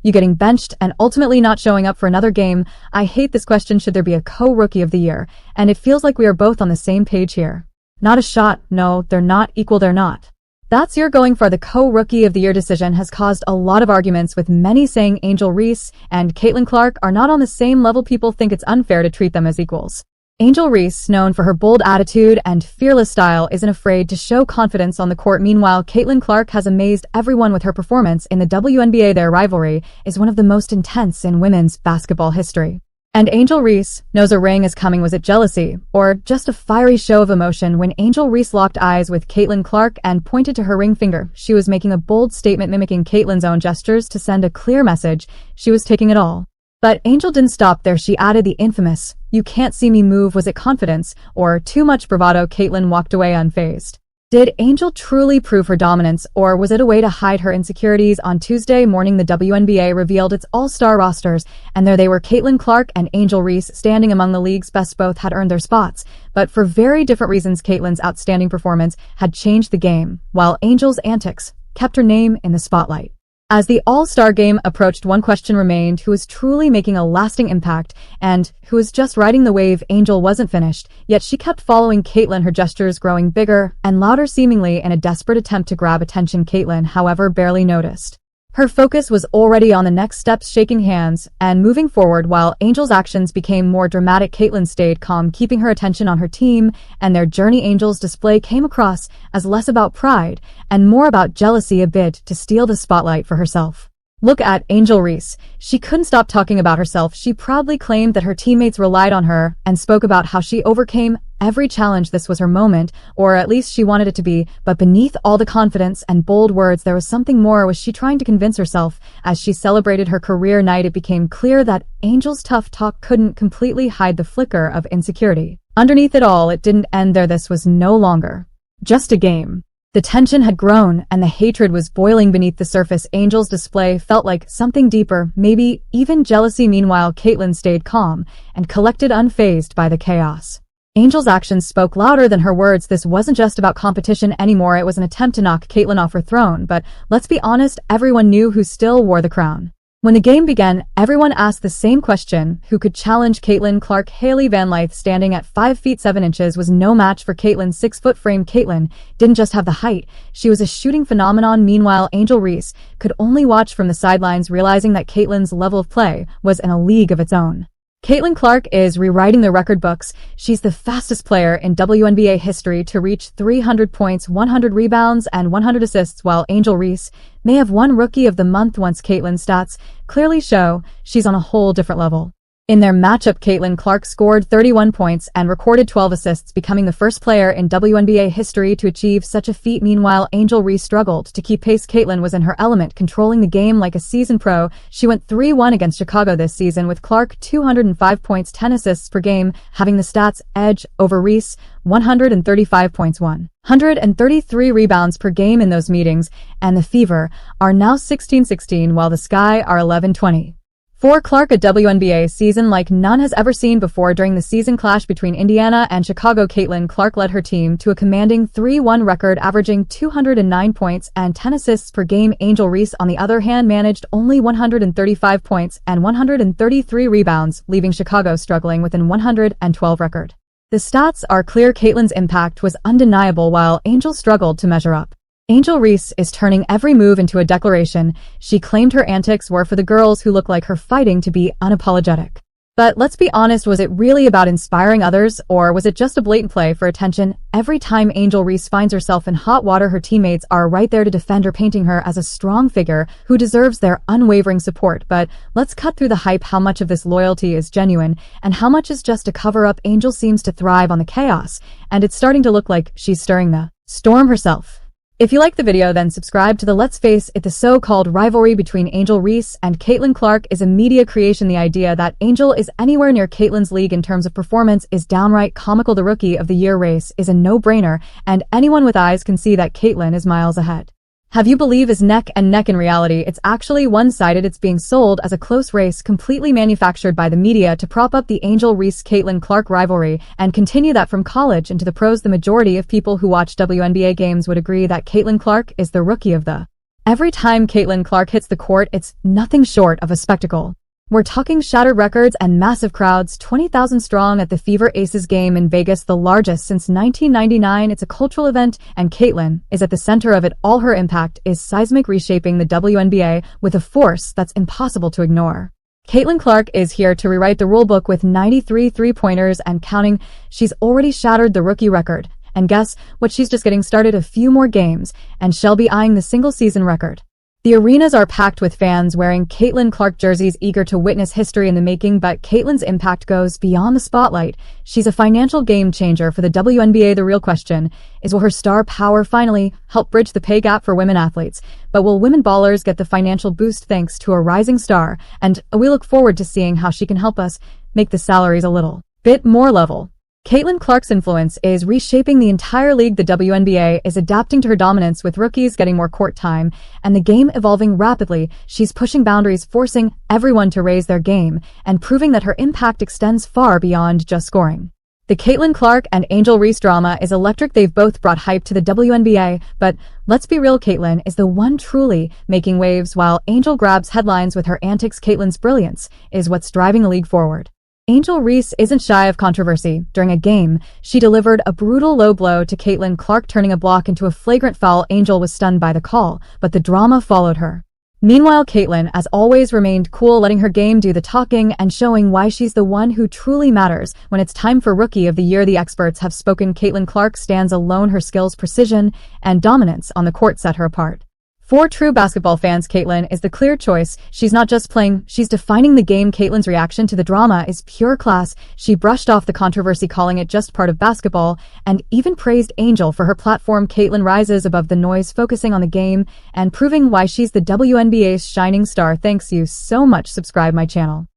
You getting benched and ultimately not showing up for another game? I hate this question. Should there be a co-rookie of the year? And it feels like we are both on the same page here. Not a shot. No, they're not equal. They're not. That's your going for the co-rookie of the year decision has caused a lot of arguments, with many saying Angel Reese and Caitlin Clark are not on the same level. People think it's unfair to treat them as equals. Angel Reese, known for her bold attitude and fearless style, isn't afraid to show confidence on the court. Meanwhile, Caitlin Clark has amazed everyone with her performance in the WNBA. Their rivalry is one of the most intense in women's basketball history. And Angel Reese knows a ring is coming. Was it jealousy or just a fiery show of emotion? When Angel Reese locked eyes with Caitlin Clark and pointed to her ring finger, she was making a bold statement, mimicking Caitlin's own gestures to send a clear message. She was taking it all. But Angel didn't stop there. She added the infamous, "You can't see me move." Was it confidence or too much bravado? Caitlin walked away unfazed. Did Angel truly prove her dominance, or was it a way to hide her insecurities? On Tuesday morning, the WNBA revealed its all-star rosters, and there they were, Caitlin Clark and Angel Reese, standing among the league's best. Both had earned their spots, but for very different reasons. Caitlin's outstanding performance had changed the game, while Angel's antics kept her name in the spotlight. As the All-Star game approached, one question remained: who was truly making a lasting impact and who was just riding the wave? Angel wasn't finished, yet she kept following Caitlin, her gestures growing bigger and louder, seemingly in a desperate attempt to grab attention. Caitlin, however, barely noticed. Her focus was already on the next steps, shaking hands and moving forward. While Angel's actions became more dramatic, Caitlin stayed calm, keeping her attention on her team and their journey. Angel's display came across as less about pride and more about jealousy, a bid to steal the spotlight for herself. Look at Angel Reese. She couldn't stop talking about herself. She proudly claimed that her teammates relied on her and spoke about how she overcame every challenge. This was her moment, or at least she wanted it to be. But beneath all the confidence and bold words, there was something more. Was she trying to convince herself? As she celebrated her career night, it became clear that Angel's tough talk couldn't completely hide the flicker of insecurity. Underneath it all, it didn't end there. This was no longer just a game. The tension had grown, and the hatred was boiling beneath the surface. Angel's display felt like something deeper, maybe even jealousy. Meanwhile, Caitlin stayed calm and collected, unfazed by the chaos. Angel's actions spoke louder than her words. This wasn't just about competition anymore. It was an attempt to knock Caitlin off her throne. But let's be honest, everyone knew who still wore the crown. When the game began, everyone asked the same question: who could challenge Caitlin Clark? Hailey Van Lith, standing at 5 feet 7 inches, was no match for Caitlin's 6-foot frame. Caitlin didn't just have the height, she was a shooting phenomenon. Meanwhile, Angel Reese could only watch from the sidelines, realizing that Caitlin's level of play was in a league of its own. Caitlin Clark is rewriting the record books. She's the fastest player in WNBA history to reach 300 points, 100 rebounds, and 100 assists, while Angel Reese may have won Rookie of the Month once. Caitlin's stats clearly show she's on a whole different level. In their matchup, Caitlin Clark scored 31 points and recorded 12 assists, becoming the first player in WNBA history to achieve such a feat. Meanwhile, Angel Reese struggled to keep pace. Caitlin was in her element, controlling the game like a seasoned pro. She went 3-1 against Chicago this season, with Clark 205 points, 10 assists per game, having the stats edge over Reese, 135 points, 133 rebounds per game in those meetings, and the Fever are now 16-16 while the Sky are 11-20. For Clark, a WNBA season like none has ever seen before. During the season clash between Indiana and Chicago, Caitlin Clark led her team to a commanding 3-1 record, averaging 209 points and 10 assists per game. Angel Reese, on the other hand, managed only 135 points and 133 rebounds, leaving Chicago struggling with an 112 record. The stats are clear. Caitlin's impact was undeniable, while Angel struggled to measure up. Angel Reese is turning every move into a declaration. She claimed her antics were for the girls who look like her, fighting to be unapologetic. But let's be honest, was it really about inspiring others, or was it just a blatant play for attention? Every time Angel Reese finds herself in hot water, her teammates are right there to defend her, painting her as a strong figure who deserves their unwavering support. But let's cut through the hype. How much of this loyalty is genuine, and how much is just a cover-up? Angel seems to thrive on the chaos, and it's starting to look like she's stirring the storm herself. If you liked the video, then subscribe to the Let's Face It. The so-called rivalry between Angel Reese and Caitlin Clark is a media creation. The idea that Angel is anywhere near Caitlin's league in terms of performance is downright comical. The Rookie of the Year race is a no-brainer, and anyone with eyes can see that Caitlin is miles ahead. Have you believe is neck and neck? In reality, it's actually one-sided. It's being sold as a close race, completely manufactured by the media to prop up the Angel Reese-Caitlin Clark rivalry and continue that from college into the pros. The majority of people who watch WNBA games would agree that Caitlin Clark is the Rookie of the Every time Caitlin Clark hits the court, it's nothing short of a spectacle. We're talking shattered records and massive crowds, 20,000 strong at the Fever Aces game in Vegas, the largest since 1999. It's a cultural event, and Caitlin is at the center of it all. Her impact is seismic, reshaping the WNBA with a force that's impossible to ignore. Caitlin Clark is here to rewrite the rulebook with 93 three-pointers and counting. She's already shattered the rookie record. And guess what? She's just getting started. A few more games, and she'll be eyeing the single-season record. The arenas are packed with fans wearing Caitlin Clark jerseys, eager to witness history in the making, but Caitlin's impact goes beyond the spotlight. She's a financial game changer for the WNBA. The real question is, will her star power finally help bridge the pay gap for women athletes? But will women ballers get the financial boost thanks to a rising star? And we look forward to seeing how she can help us make the salaries a little bit more level. Caitlin Clark's influence is reshaping the entire league. The WNBA is adapting to her dominance, with rookies getting more court time and the game evolving rapidly. She's pushing boundaries, forcing everyone to raise their game and proving that her impact extends far beyond just scoring. The Caitlin Clark and Angel Reese drama is electric. They've both brought hype to the WNBA, but let's be real, Caitlin is the one truly making waves while Angel grabs headlines with her antics. Caitlin's brilliance is what's driving the league forward. Angel Reese isn't shy of controversy. During a game, she delivered a brutal low blow to Caitlin Clark, turning a block into a flagrant foul. Angel was stunned by the call, but the drama followed her. Meanwhile, Caitlin, as always, remained cool, letting her game do the talking and showing why she's the one who truly matters. When it's time for Rookie of the Year, the experts have spoken. Caitlin Clark stands alone. Her skills, precision, and dominance on the court set her apart. For true basketball fans, Caitlin is the clear choice. She's not just playing, she's defining the game. Caitlin's reaction to the drama is pure class. She brushed off the controversy, calling it just part of basketball, and even praised Angel for her platform. Caitlin rises above the noise, focusing on the game and proving why she's the WNBA's shining star. Thanks you so much. Subscribe my channel.